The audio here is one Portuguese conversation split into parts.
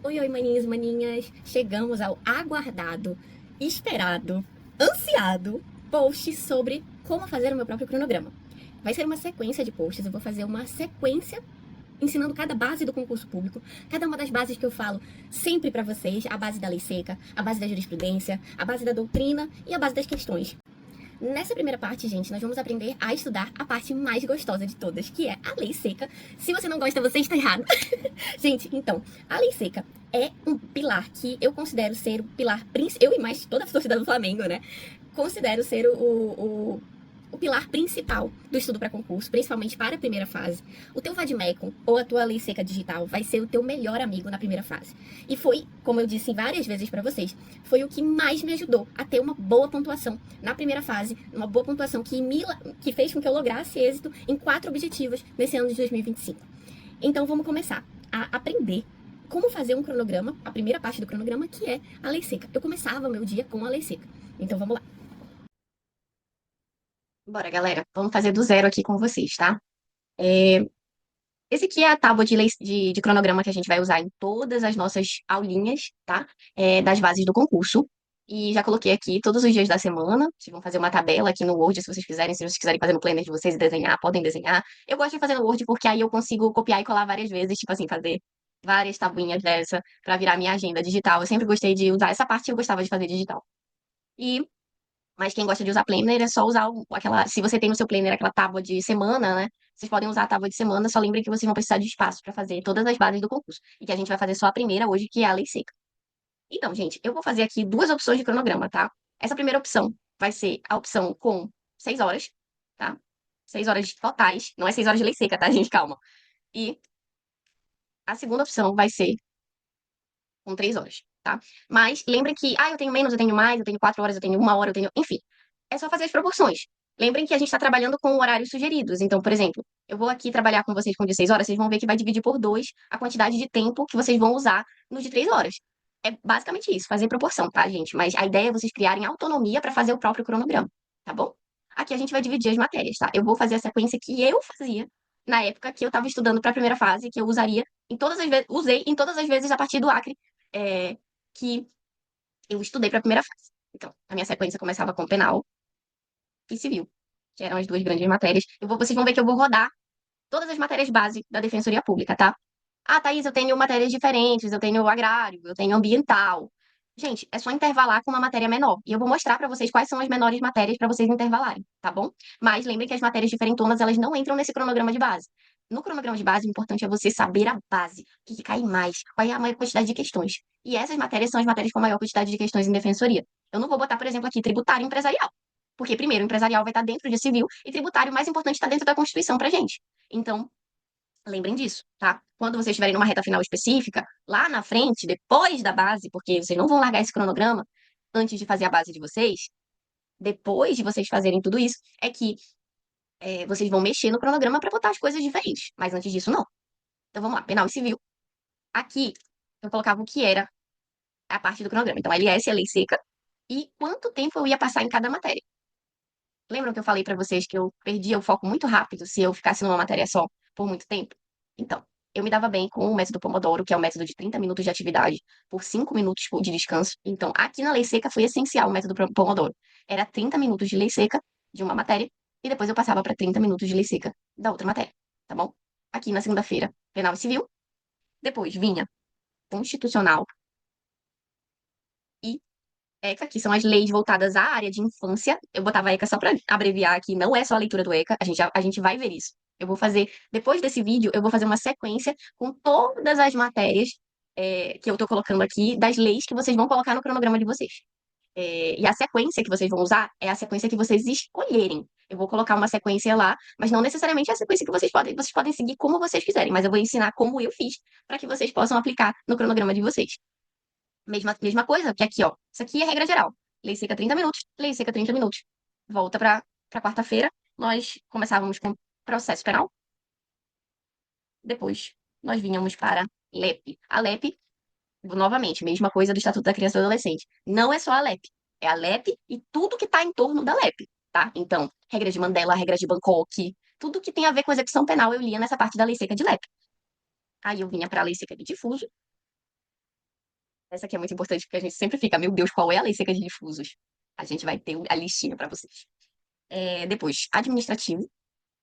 Oi, oi, maninhos e maninhas. Chegamos ao aguardado, esperado, ansiado post sobre como fazer o meu próprio cronograma. Vai ser uma sequência de posts, eu vou fazer uma sequência ensinando cada base do concurso público, cada uma das bases que eu falo sempre para vocês, a base da lei seca, a base da jurisprudência, a base da doutrina e a base das questões. Nessa primeira parte, gente, nós vamos aprender a estudar a parte mais gostosa de todas, que é a lei seca. Se você não gosta, você está errado. Gente, então, a lei seca é um pilar que eu considero ser o pilar principal. Eu e mais toda a torcida do Flamengo, né? Considero ser o pilar principal do estudo para concurso, principalmente para a primeira fase. O teu Vademecum ou a tua lei seca digital vai ser o teu melhor amigo na primeira fase. E foi, como eu disse várias vezes para vocês, foi o que mais me ajudou a ter uma boa pontuação na primeira fase, uma boa pontuação que fez com que eu lograsse êxito em 4 objetivos nesse ano de 2025. Então vamos começar a aprender como fazer um cronograma, a primeira parte do cronograma, que é a lei seca. Eu começava meu dia com a lei seca. Então vamos lá. Bora, galera. Vamos fazer do zero aqui com vocês, tá? É, Esse aqui é a tábua de cronograma que a gente vai usar em todas as nossas aulinhas, tá? Das bases do concurso. E já coloquei aqui todos os dias da semana. Vocês vão fazer uma tabela aqui no Word, se vocês quiserem. Se vocês quiserem fazer no Planner de vocês e desenhar, podem desenhar. Eu gosto de fazer no Word porque aí eu consigo copiar e colar várias vezes, tipo assim, fazer várias tabuinhas dessa pra virar minha agenda digital. Eu sempre gostei de usar essa parte, eu gostava de fazer digital. E mas quem gosta de usar planner é só usar aquela. Se você tem no seu planner aquela tábua de semana, né? Vocês podem usar a tábua de semana, só lembrem que vocês vão precisar de espaço para fazer todas as bases do concurso. E que a gente vai fazer só a primeira hoje, que é a lei seca. Então, gente, eu vou fazer aqui duas opções de cronograma, tá? Essa primeira opção vai ser a opção com 6 horas, tá? 6 horas totais. Não é 6 horas de lei seca, tá, gente? Calma. E a segunda opção vai ser com 3 horas, tá? Mas lembrem que, eu tenho menos, eu tenho mais, eu tenho 4 horas, eu tenho 1 hora, eu tenho. Enfim, é só fazer as proporções. Lembrem que a gente está trabalhando com horários sugeridos. Então, por exemplo, eu vou aqui trabalhar com vocês com de 6 horas, vocês vão ver que vai dividir por 2 a quantidade de tempo que vocês vão usar no de 3 horas. É basicamente isso, fazer proporção, tá, gente? Mas a ideia é vocês criarem autonomia para fazer o próprio cronograma, tá bom? Aqui a gente vai dividir as matérias, tá? Eu vou fazer a sequência que eu fazia na época que eu estava estudando para a primeira fase, que eu usaria em todas as vezes, usei em todas as vezes a partir do Acre, é, que eu estudei para a primeira fase. Então, a minha sequência começava com penal e civil, que eram as duas grandes matérias. Vocês vão ver que eu vou rodar todas as matérias base da Defensoria Pública, tá? Ah, Thaís, eu tenho matérias diferentes, eu tenho agrário, eu tenho ambiental. Gente, é só intervalar com uma matéria menor. E eu vou mostrar para vocês quais são as menores matérias para vocês intervalarem, tá bom? Mas lembrem que as matérias diferentonas, elas não entram nesse cronograma de base. No cronograma de base, o importante é você saber a base, o que cai mais, qual é a maior quantidade de questões. E essas matérias são as matérias com a maior quantidade de questões em defensoria. Eu não vou botar, por exemplo, aqui tributário empresarial. Porque, primeiro, o empresarial vai estar dentro de civil e tributário, mais importante, está dentro da Constituição pra gente. Então, lembrem disso, tá? Quando vocês estiverem numa reta final específica, lá na frente, depois da base, porque vocês não vão largar esse cronograma antes de fazer a base de vocês, depois de vocês fazerem tudo isso, é que vocês vão mexer no cronograma para botar as coisas diferentes. Mas antes disso, não. Então vamos lá, penal e civil. Aqui eu colocava o que era a parte do cronograma. Então, LS é lei seca e quanto tempo eu ia passar em cada matéria. Lembram que eu falei para vocês que eu perdia o foco muito rápido se eu ficasse numa matéria só por muito tempo? Então, eu me dava bem com o método Pomodoro, que é o método de 30 minutos de atividade por 5 minutos de descanso. Então, aqui na lei seca foi essencial o método Pomodoro. Era 30 minutos de lei seca de uma matéria e depois eu passava para 30 minutos de lei seca da outra matéria, tá bom? Aqui na segunda-feira, penal e civil. Depois vinha constitucional e ECA, que são as leis voltadas à área de infância. Eu botava ECA só para abreviar aqui, não é só a leitura do ECA, a gente vai ver isso. Eu vou fazer, depois desse vídeo, eu vou fazer uma sequência com todas as matérias que eu tô colocando aqui, das leis que vocês vão colocar no cronograma de vocês. E a sequência que vocês vão usar é a sequência que vocês escolherem. Eu vou colocar uma sequência lá, mas não necessariamente é a sequência que vocês podem. Vocês podem seguir como vocês quiserem, mas eu vou ensinar como eu fiz, para que vocês possam aplicar no cronograma de vocês. Mesma coisa que aqui, ó. Isso aqui é regra geral. Lei seca 30 minutos, lei seca 30 minutos. Volta para quarta-feira, nós começávamos com processo penal. Depois, nós vinhamos para LEP. A LEP, novamente, mesma coisa do Estatuto da Criança e do Adolescente. Não é só a LEP, é a LEP e tudo que está em torno da LEP, tá? Então, regra de Mandela, regra de Bangkok, tudo que tem a ver com execução penal eu lia nessa parte da lei seca de LEP. Aí eu vinha para a lei seca de difuso, Essa aqui é muito importante, porque a gente sempre fica, meu Deus, qual é a lei seca de difusos? A gente vai ter a listinha para vocês. Depois, administrativo,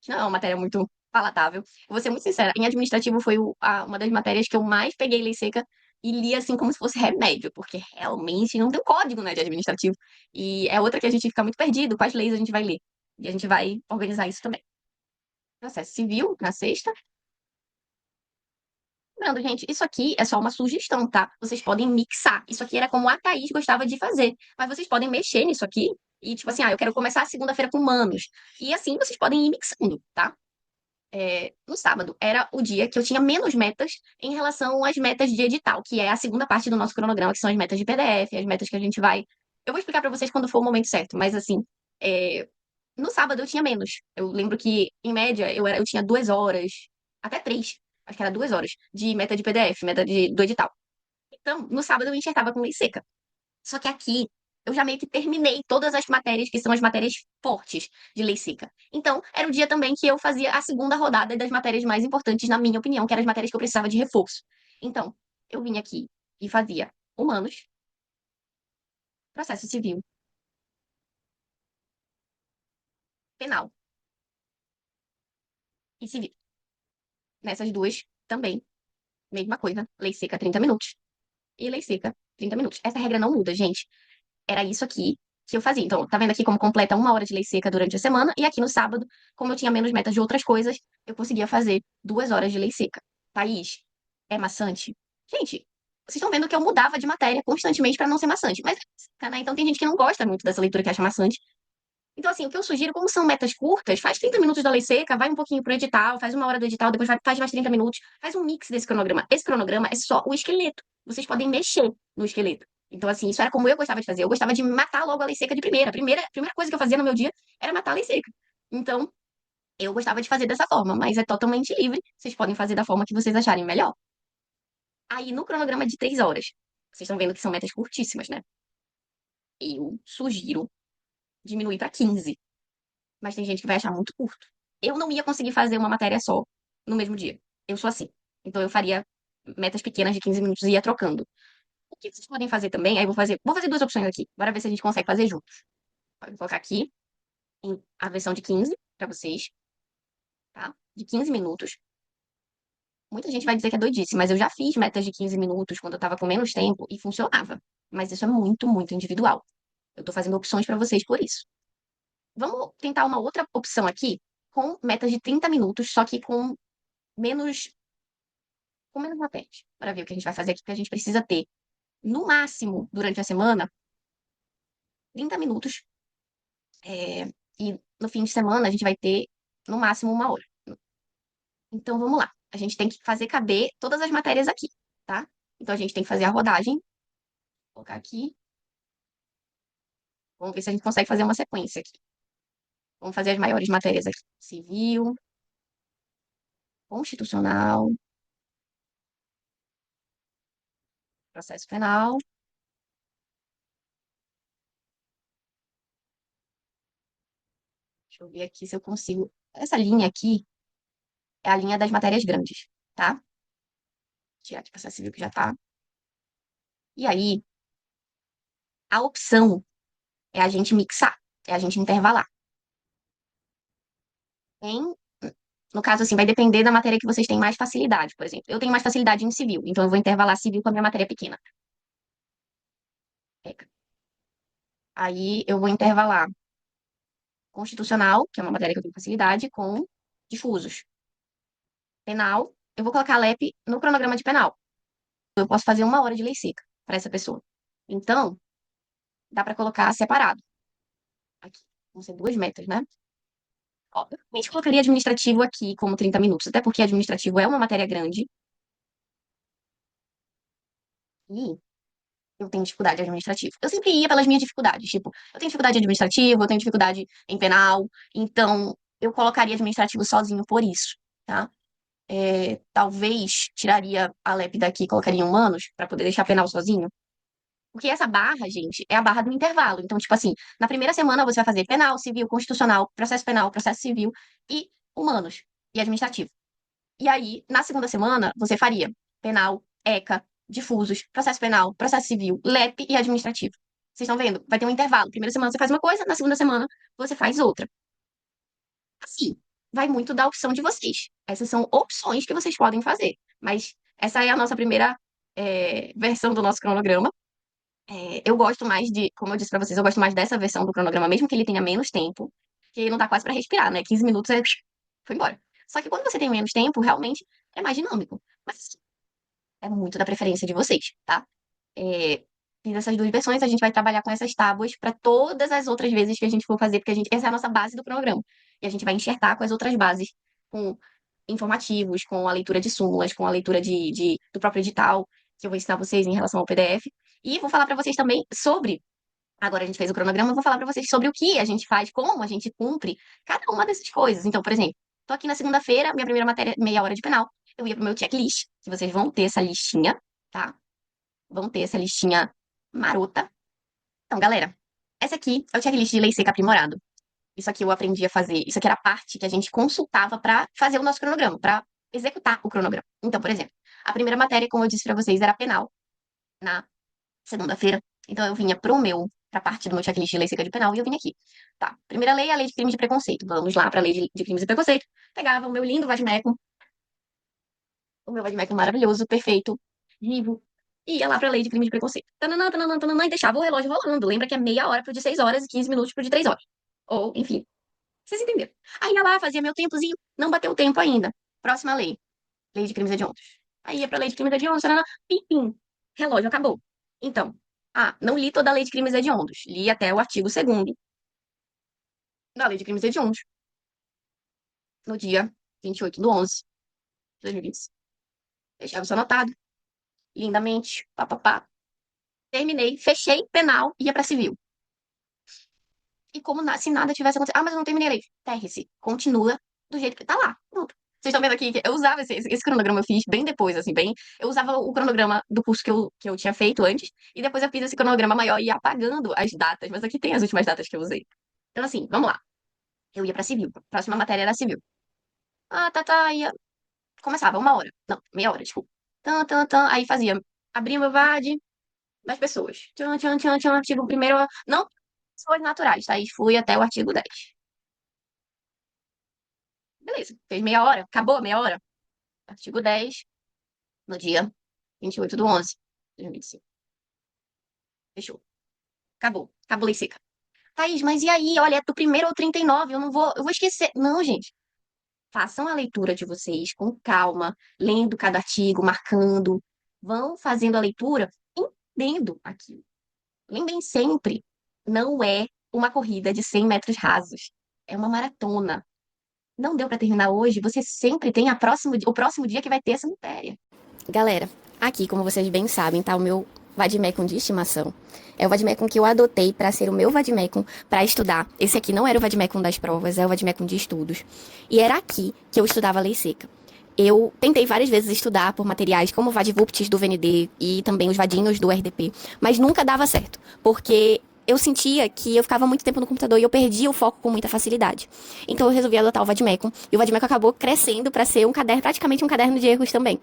que não é uma matéria muito palatável. Eu vou ser muito sincera, em administrativo foi uma das matérias que eu mais peguei lei seca e li assim como se fosse remédio, porque realmente não tem código, né, de administrativo. E é outra que a gente fica muito perdido, quais leis a gente vai ler. E a gente vai organizar isso também. Processo civil, na sexta. Lembrando, gente, isso aqui é só uma sugestão, tá? Vocês podem mixar. Isso aqui era como a Thaís gostava de fazer. Mas vocês podem mexer nisso aqui e, tipo assim, eu quero começar a segunda-feira com humanos. E assim vocês podem ir mixando, tá? No sábado era o dia que eu tinha menos metas em relação às metas de edital, que é a segunda parte do nosso cronograma, que são as metas de PDF, as metas que a gente vai. Eu vou explicar pra vocês quando for o momento certo, mas assim, é, no sábado eu tinha menos. Eu lembro que, em média, eu tinha 2 horas, até 3, acho que era 2 horas, de meta de PDF, do edital. Então, no sábado eu enxertava com lei seca. Só que aqui eu já meio que terminei todas as matérias que são as matérias fortes de lei seca. Então, era o dia também que eu fazia a segunda rodada das matérias mais importantes, na minha opinião, que eram as matérias que eu precisava de reforço. Então, eu vinha aqui e fazia humanos, processo civil, penal e civil. Nessas duas também, mesma coisa, lei seca 30 minutos e lei seca 30 minutos. Essa regra não muda, gente. Era isso aqui que eu fazia. Então, tá vendo aqui como completa 1 hora de lei seca durante a semana, e aqui no sábado, como eu tinha menos metas de outras coisas, eu conseguia fazer 2 horas de lei seca. Thaís, é maçante? Gente, vocês estão vendo que eu mudava de matéria constantemente para não ser maçante. Mas, né? Então tem gente que não gosta muito dessa leitura que acha maçante. Então, assim, o que eu sugiro, como são metas curtas, faz 30 minutos da lei seca, vai um pouquinho pro edital, faz 1 hora do edital, depois faz mais 30 minutos, faz um mix desse cronograma. Esse cronograma é só o esqueleto. Vocês podem mexer no esqueleto. Então, assim, isso era como eu gostava de fazer. Eu gostava de matar logo a lei seca de primeira. A primeira coisa que eu fazia no meu dia era matar a lei seca. Então, eu gostava de fazer dessa forma, mas é totalmente livre. Vocês podem fazer da forma que vocês acharem melhor. Aí, no cronograma de 3 horas, vocês estão vendo que são metas curtíssimas, né? Eu sugiro diminuir para 15, mas tem gente que vai achar muito curto. Eu não ia conseguir fazer uma matéria só no mesmo dia. Eu sou assim. Então eu faria metas pequenas de 15 minutos e ia trocando. O que vocês podem fazer também, aí vou fazer duas opções aqui. Bora ver se a gente consegue fazer juntos. Vou colocar aqui a versão de 15 para vocês, tá? De 15 minutos. Muita gente vai dizer que é doidice, mas eu já fiz metas de 15 minutos quando eu tava com menos tempo e funcionava. Mas isso é muito, muito individual. Eu tô fazendo opções para vocês por isso. Vamos tentar uma outra opção aqui com metas de 30 minutos, só que menos, com menos matérias. Para ver o que a gente vai fazer aqui, porque a gente precisa ter, no máximo, durante a semana, 30 minutos. E no fim de semana, a gente vai ter, no máximo, 1 hora. Então, vamos lá. A gente tem que fazer caber todas as matérias aqui, tá? Então, a gente tem que fazer a rodagem. Vou colocar aqui. Vamos ver se a gente consegue fazer uma sequência aqui. Vamos fazer as maiores matérias aqui. Civil, constitucional, processo penal. Deixa eu ver aqui se eu consigo. Essa linha aqui é a linha das matérias grandes, tá? Tirar aqui processo civil que já tá. E aí, a opção é a gente mixar, é a gente intervalar. Em, no caso, assim, vai depender da matéria que vocês têm mais facilidade, por exemplo. Eu tenho mais facilidade em civil, então eu vou intervalar civil com a minha matéria pequena. Aí eu vou intervalar constitucional, que é uma matéria que eu tenho facilidade, com difusos. Penal, eu vou colocar a LEP no cronograma de penal. Eu posso fazer 1 hora de lei seca para essa pessoa. Então, dá para colocar separado. Aqui, vão ser 2 metas, né? Obviamente, colocaria administrativo aqui como 30 minutos, até porque administrativo é uma matéria grande e eu tenho dificuldade administrativa. Eu sempre ia pelas minhas dificuldades, tipo, eu tenho dificuldade administrativa, eu tenho dificuldade em penal, então eu colocaria administrativo sozinho por isso, tá? Talvez tiraria a LEP daqui e colocaria em humanos para poder deixar penal sozinho. Porque essa barra, gente, é a barra do intervalo. Então, tipo assim, na primeira semana você vai fazer penal, civil, constitucional, penal, processo civil e humanos e administrativo. E aí, na segunda semana, você faria penal, ECA. difusos, processo penal, processo civil, LEP e administrativo. Vocês estão vendo? Vai ter um intervalo. Primeira semana você faz uma coisa, na segunda semana você faz outra. Assim, vai muito da opção de vocês. Essas são opções que vocês podem fazer. Mas essa é a nossa primeira versão do nosso cronograma. Eu gosto mais de, como eu disse pra vocês, eu gosto mais dessa versão do cronograma, mesmo que ele tenha menos tempo, que não dá quase pra respirar, né? 15 minutos foi embora. Só que quando você tem menos tempo, realmente é mais dinâmico. Mas é muito da preferência de vocês, tá? É, fiz essas duas versões, a gente vai trabalhar com essas tábuas para todas as outras vezes que a gente for fazer, porque essa é a nossa base do cronograma. E a gente vai enxertar com as outras bases, com informativos, com a leitura de súmulas, com a leitura do próprio edital, que eu vou ensinar vocês em relação ao PDF. E vou falar para vocês também sobre. Agora a gente fez o cronograma, eu vou falar para vocês sobre o que a gente faz, como a gente cumpre cada uma dessas coisas. Então, por exemplo, tô aqui na segunda-feira, minha primeira matéria, meia hora de penal. Eu ia pro meu checklist, que vocês vão ter essa listinha, tá? Vão ter essa listinha marota. Então, galera, essa aqui é o checklist de lei seca aprimorado. Isso aqui eu aprendi a fazer. Isso aqui era a parte que a gente consultava para fazer o nosso cronograma, para executar o cronograma. Então, por exemplo, a primeira matéria, como eu disse para vocês, era penal na segunda-feira. Então, eu vinha pra parte do meu checklist de lei seca de penal e eu vinha aqui. Tá. Primeira lei é a lei de crime de preconceito. Vamos lá para a lei de crimes de preconceito. Pegava o meu lindo vademecum, o meu vademecum maravilhoso, perfeito, vivo, e ia lá pra lei de crime de preconceito. Tananã, tananã, tananã, e deixava o relógio rolando. Lembra que é meia hora pro de 6 horas e 15 minutos pro de 3 horas. Ou, enfim, vocês entenderam. Aí ia lá, fazia meu tempozinho, não bateu o tempo ainda. Próxima lei, lei de crimes hediondos. Aí ia pra lei de crimes hediondos, tananã, pim, pim, relógio acabou. Então, não li toda a lei de crimes hediondos. Li até o artigo 2º da lei de crimes hediondos, no dia 28/11/2020. Deixava isso anotado, lindamente, papapá. Terminei, fechei penal, ia pra civil. E como se nada tivesse acontecido. Mas eu não terminei a lei. Terre-se, continua do jeito que tá lá. Pronto. Vocês estão vendo aqui que eu usava esse cronograma, eu fiz bem depois, assim, bem. Eu usava o cronograma do curso que eu tinha feito antes, e depois eu fiz esse cronograma maior e ia apagando as datas, mas aqui tem as últimas datas que eu usei. Então, assim, vamos lá. Eu ia pra civil. Próxima matéria era civil. Ia. Começava 1 hora. Não, meia hora, desculpa. Aí fazia. Abria meu VAD, das pessoas. Tchan, tchan, tchan, tchan, artigo primeiro. Não pessoas naturais, tá? E fui até o artigo 10. Beleza, fez meia hora, acabou a meia hora. Artigo 10, no dia 28/11/2025. Fechou. Acabou. Acabou a lei seca. Thaís, mas e aí? Olha, é do primeiro ao 39, eu vou esquecer. Não, gente. Façam a leitura de vocês com calma, lendo cada artigo, marcando. Vão fazendo a leitura, entendendo aquilo. Lembrem sempre, não é uma corrida de 100 metros rasos. É uma maratona. Não deu para terminar hoje, você sempre tem o próximo dia que vai ter essa matéria. Galera, aqui, como vocês bem sabem, tá o meu vademecum de estimação. É o vademecum que eu adotei para ser o meu vademecum para estudar. Esse aqui não era o vademecum das provas, é o vademecum de estudos. E era aqui que eu estudava a lei seca. Eu tentei várias vezes estudar por materiais como o VadVupts do VND e também os vadinhos do RDP, mas nunca dava certo, porque eu sentia que eu ficava muito tempo no computador e eu perdia o foco com muita facilidade. Então eu resolvi adotar o vademecum, e o vademecum acabou crescendo para ser um caderno, praticamente um caderno de erros também.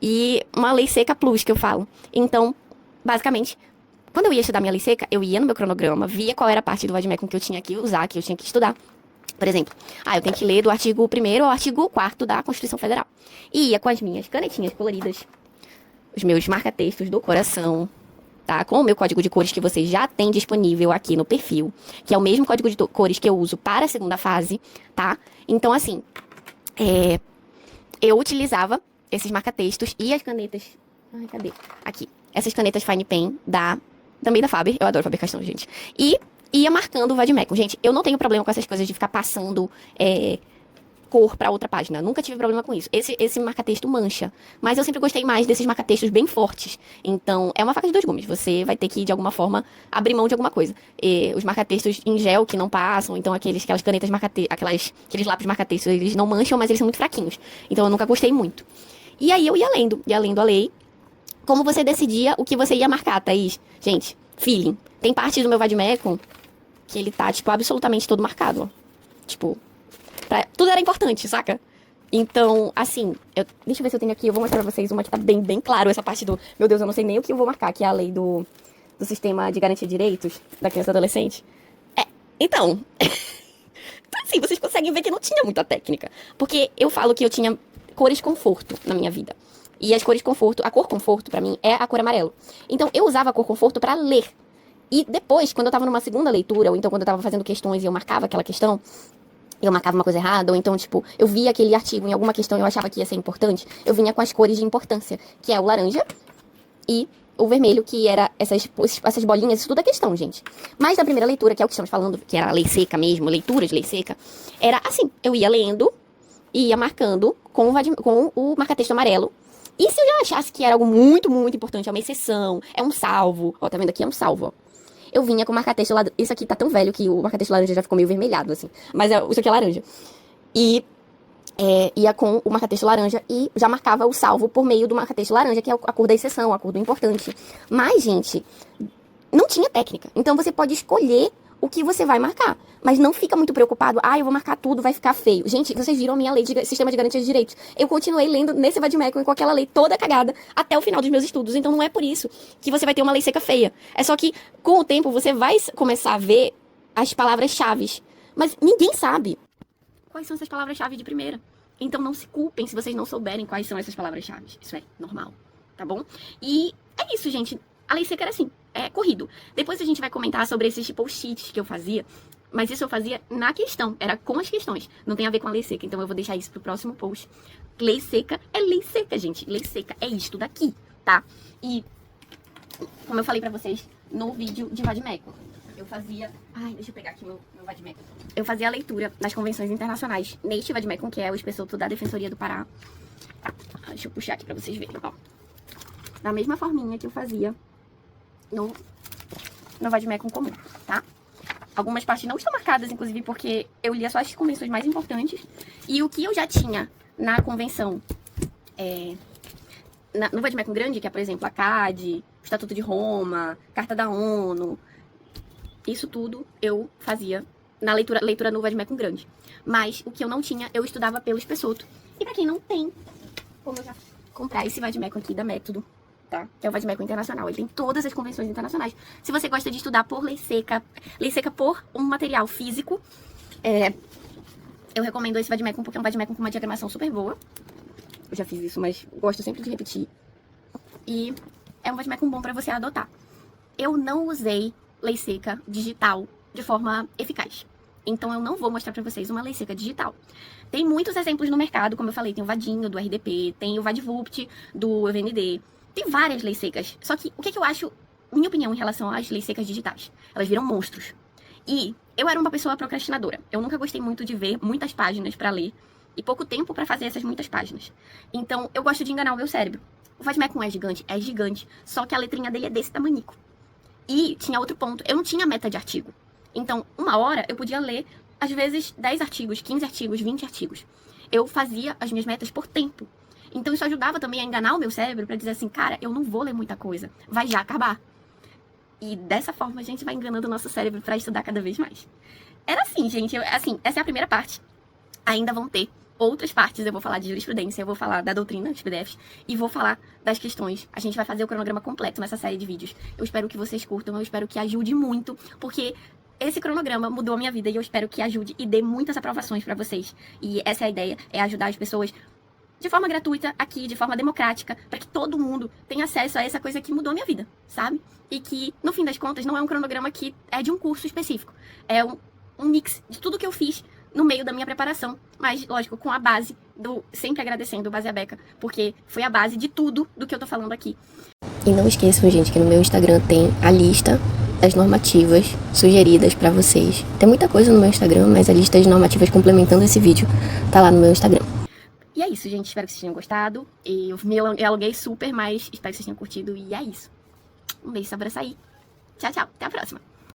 E uma lei seca plus, que eu falo. Então, basicamente, quando eu ia estudar minha lei seca, eu ia no meu cronograma, via qual era a parte do vademecum que eu tinha que usar, que eu tinha que estudar. Por exemplo, eu tenho que ler do artigo 1º ao artigo 4º da Constituição Federal. E ia com as minhas canetinhas coloridas, os meus marca-textos do coração, tá? Com o meu código de cores que vocês já têm disponível aqui no perfil, que é o mesmo código de cores que eu uso para a segunda fase, tá? Então, assim, eu utilizava esses marca-textos e as canetas... Ai, cadê? Aqui. Essas canetas Fine Pen também da Faber. Eu adoro Faber-Castell, gente. E ia marcando o vademecum. Gente, eu não tenho problema com essas coisas de ficar passando cor pra outra página. Nunca tive problema com isso. Esse marca-texto mancha. Mas eu sempre gostei mais desses marca-textos bem fortes. Então, é uma faca de dois gumes. Você vai ter que, de alguma forma, abrir mão de alguma coisa. Os marca-textos em gel que não passam, então aquelas canetas aqueles lápis marca-textos, eles não mancham, mas eles são muito fraquinhos. Então, eu nunca gostei muito. E aí, eu ia lendo a lei. Como você decidia o que você ia marcar, Thaís? Gente, feeling. Tem parte do meu vademecum que ele tá, tipo, absolutamente todo marcado, ó. Tipo, tudo era importante, saca? Então, assim, deixa eu ver se eu tenho aqui, eu vou mostrar pra vocês uma que tá bem, bem claro, essa parte do, meu Deus, eu não sei nem o que eu vou marcar, que é a lei do sistema de garantia de direitos da criança e adolescente. Então, assim, vocês conseguem ver que não tinha muita técnica. Porque eu falo que eu tinha cores conforto na minha vida. E as cores conforto, a cor conforto pra mim é a cor amarelo. Então eu usava a cor conforto pra ler. E depois, quando eu tava numa segunda leitura, ou então quando eu tava fazendo questões e eu marcava aquela questão, eu marcava uma coisa errada, ou então, tipo, eu via aquele artigo em alguma questão e eu achava que ia ser importante, eu vinha com as cores de importância, que é o laranja e o vermelho, que era essas bolinhas, isso tudo é questão, gente. Mas na primeira leitura, que é o que estamos falando, que era a lei seca mesmo, leitura de lei seca, era assim, eu ia lendo e ia marcando com o marca-texto amarelo. E se eu já achasse que era algo muito, muito importante, é uma exceção, é um salvo, ó, tá vendo aqui? É um salvo, ó. Eu vinha com o marca-texto laranja. Isso aqui tá tão velho que o marca-texto laranja já ficou meio vermelhado, assim. Mas isso aqui é laranja. E ia com o marca-texto laranja e já marcava o salvo por meio do marca-texto laranja, que é a cor da exceção, a cor do importante. Mas, gente, não tinha técnica. Então você pode escolher o que você vai marcar. Mas não fica muito preocupado, eu vou marcar tudo, vai ficar feio. Gente, vocês viram a minha lei de sistema de garantia de direitos. Eu continuei lendo nesse vade-mecum com aquela lei toda cagada até o final dos meus estudos. Então não é por isso que você vai ter uma lei seca feia. É só que, com o tempo, você vai começar a ver as palavras-chave. Mas ninguém sabe quais são essas palavras-chave de primeira. Então não se culpem se vocês não souberem quais são essas palavras-chave. Isso é normal, tá bom? E é isso, gente. A lei seca era assim, corrido. Depois a gente vai comentar sobre esses post-its que eu fazia, mas isso eu fazia na questão, era com as questões. Não tem a ver com a lei seca, então eu vou deixar isso pro próximo post. Lei seca é lei seca, gente. Lei seca é isto daqui, tá? E, como eu falei pra vocês no vídeo de vade-mecum, eu fazia... deixa eu pegar aqui meu vade-mecum. Eu fazia a leitura nas convenções internacionais neste vade-mecum, que é o espesoto da Defensoria do Pará. Deixa eu puxar aqui pra vocês verem, ó. Da mesma forminha que eu fazia no vade-mecum comum, tá? Algumas partes não estão marcadas, inclusive, porque eu lia só as convenções mais importantes. E o que eu já tinha na convenção, no vade-mecum grande, que é, por exemplo, a CAD, o Estatuto de Roma, Carta da ONU, isso tudo eu fazia na leitura no vade-mecum grande. Mas o que eu não tinha, eu estudava pelo espesoto. E pra quem não tem, como eu já comprar esse vade-mecum aqui da Método, tá? Que é o vade-mecum internacional. Ele tem todas as convenções internacionais. Se você gosta de estudar por lei seca por um material físico, eu recomendo esse vade-mecum porque é um vade-mecum com uma diagramação super boa. Eu já fiz isso, mas gosto sempre de repetir. E é um vade-mecum bom pra você adotar. Eu não usei lei seca digital de forma eficaz. Então eu não vou mostrar pra vocês uma lei seca digital. Tem muitos exemplos no mercado, como eu falei, tem o Vadinho do RDP, tem o VadVupt do EVND, tem várias leis secas. Só que o que eu acho, minha opinião em relação às leis secas digitais? Elas viram monstros. E eu era uma pessoa procrastinadora. Eu nunca gostei muito de ver muitas páginas pra ler e pouco tempo pra fazer essas muitas páginas. Então eu gosto de enganar o meu cérebro. O vade-mecum é gigante, só que a letrinha dele é desse tamanico. E tinha outro ponto, eu não tinha meta de artigo. Então, uma hora eu podia ler, às vezes, 10 artigos, 15 artigos, 20 artigos. Eu fazia as minhas metas por tempo. Então isso ajudava também a enganar o meu cérebro pra dizer assim, cara, eu não vou ler muita coisa, vai já acabar. E dessa forma a gente vai enganando o nosso cérebro pra estudar cada vez mais. Era assim, gente, essa é a primeira parte. Ainda vão ter outras partes, eu vou falar de jurisprudência, eu vou falar da doutrina, dos PDFs, e vou falar das questões. A gente vai fazer o cronograma completo nessa série de vídeos. Eu espero que vocês curtam, eu espero que ajude muito, porque esse cronograma mudou a minha vida e eu espero que ajude e dê muitas aprovações pra vocês. E essa é a ideia, é ajudar as pessoas de forma gratuita, aqui, de forma democrática, para que todo mundo tenha acesso a essa coisa que mudou a minha vida, sabe? E que, no fim das contas, não é um cronograma que é de um curso específico. É um mix de tudo que eu fiz no meio da minha preparação, mas, lógico, com a base sempre agradecendo o Base Abeca, porque foi a base de tudo do que eu tô falando aqui. E não esqueçam, gente, que no meu Instagram tem a lista das normativas sugeridas pra vocês. Tem muita coisa no meu Instagram, mas a lista de normativas complementando esse vídeo tá lá no meu Instagram. E é isso, gente. Espero que vocês tenham gostado. Eu me alonguei super, mas espero que vocês tenham curtido. E é isso. Um beijo, só pra sair. Tchau, tchau. Até a próxima.